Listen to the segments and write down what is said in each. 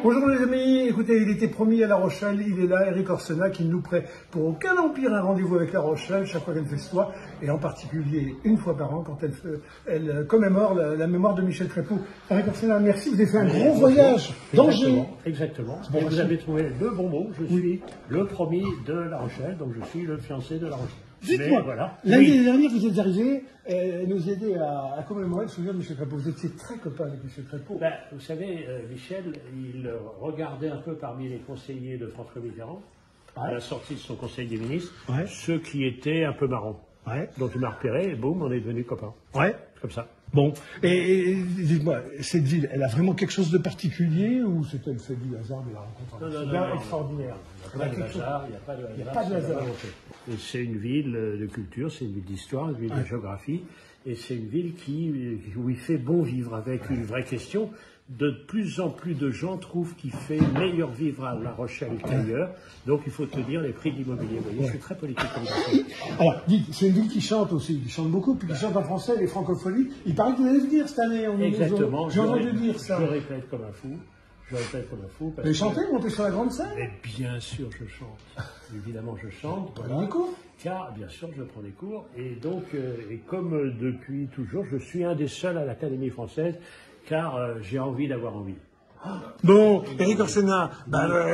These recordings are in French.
Bonjour les amis, écoutez, il était promis à La Rochelle, il est là, Éric Orsena, qui ne nous prête pour aucun empire un rendez-vous avec La Rochelle, chaque fois qu'elle fait cela, et en particulier une fois par an, quand elle commémore la mémoire de Michel Crépeau. Éric Orsena, merci, vous avez fait un gros voyage d'Angers. Exactement. Et vous avez trouvé le bon mot, je suis le promis de La Rochelle, donc je suis le fiancé de La Rochelle. Dites-moi, voilà. l'année dernière, vous êtes arrivé nous aider à commémorer le souvenir de Michel Crépeau. Vous étiez très copain avec Michel Crépeau. Ben, vous savez, Michel, il regardait un peu parmi les conseillers de François Mitterrand, à la sortie de son conseil des ministres, ceux qui étaient un peu marrants. Donc il m'a repéré et boum, on est devenus copains. Comme ça. Bon, et dites-moi, cette ville, elle a vraiment quelque chose de particulier ou c'est-elle fait du hasard de la rencontre? Non, extraordinaire. Il n'y a pas de hasard, il n'y a pas de hasard. C'est une ville de culture, c'est une ville d'histoire, une ville de géographie, et c'est une ville où il fait bon vivre, avec une vraie question. De plus en plus de gens trouvent qu'il fait meilleur vivre à La Rochelle qu'ailleurs, donc il faut tenir les prix de l'immobilier. Vous voyez, je suis très politique comme ça. Alors, dites, c'est une ville qui chante aussi, qui chante beaucoup, puis qui chante en français, les francophonies. Il paraît que vous allez venir cette année. Exactement. J'ai entendu dire ça. Je répète comme un fou. Vous allez chanter, monter sur la grande scène? Mais bien sûr, je chante. Évidemment, je chante. Vous prenez des cours? Car, bien sûr, je prends des cours. Et donc, et comme depuis toujours, je suis un des seuls à l'Académie française, car j'ai envie d'avoir envie. Bon, Éric Orsena,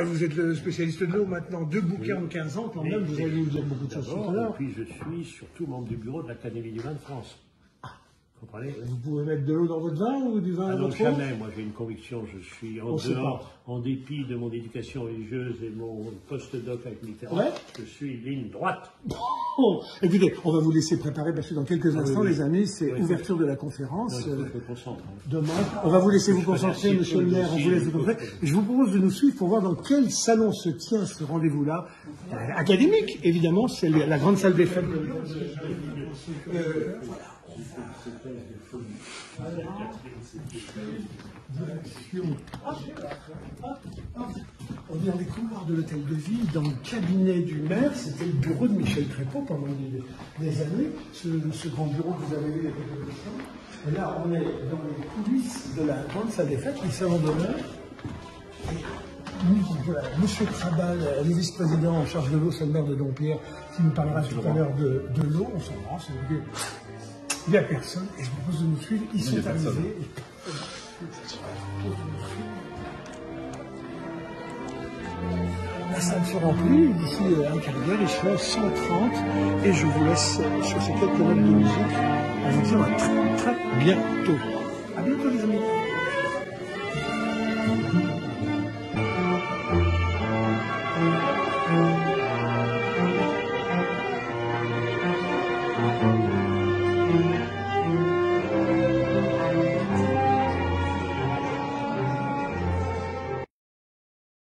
vous êtes le spécialiste de l'eau maintenant, 2 bouquins en 15 ans, quand même, vous allez nous dire beaucoup de choses tout à l'heure. Et puis je suis surtout membre du bureau de l'Académie du vin de France. Vous comprenez? Vous pouvez mettre de l'eau dans votre vin ou du vin dans votre eau? Jamais, moi j'ai une conviction, je suis en dehors, en dépit de mon éducation religieuse et mon post-doc avec Mitterrand, je suis ligne droite. Bon, écoutez, on va vous laisser préparer parce que dans quelques instants, les amis, c'est ouverture de la conférence. Demain, on va vous laisser vous concentrer, monsieur le maire, on vous laisse vous concentrer. Je vous propose de nous suivre pour voir dans quel salon se tient ce rendez-vous-là. Académique, évidemment, c'est la grande salle des fêtes. On est dans les couloirs de l'hôtel de ville, dans le cabinet du maire. C'était le bureau de Michel Crépeau pendant des années, ce grand bureau que vous avez vu il y a quelques temps. Et là, on est dans les coulisses de la grande salle des fêtes, le salon d'honneur. Voilà, monsieur Krabal, le vice-président en charge de l'eau, c'est le maire de Dompierre, qui nous parlera tout à l'heure de l'eau. On s'embrasse. Il n'y a personne, et je vous propose de nous suivre. Ils sont arrivés. La salle se remplit, d'ici un quart d'heure, ils seront 130, et je vous laisse sur ces quelques notes de musique à vous dire à très bientôt. À bientôt.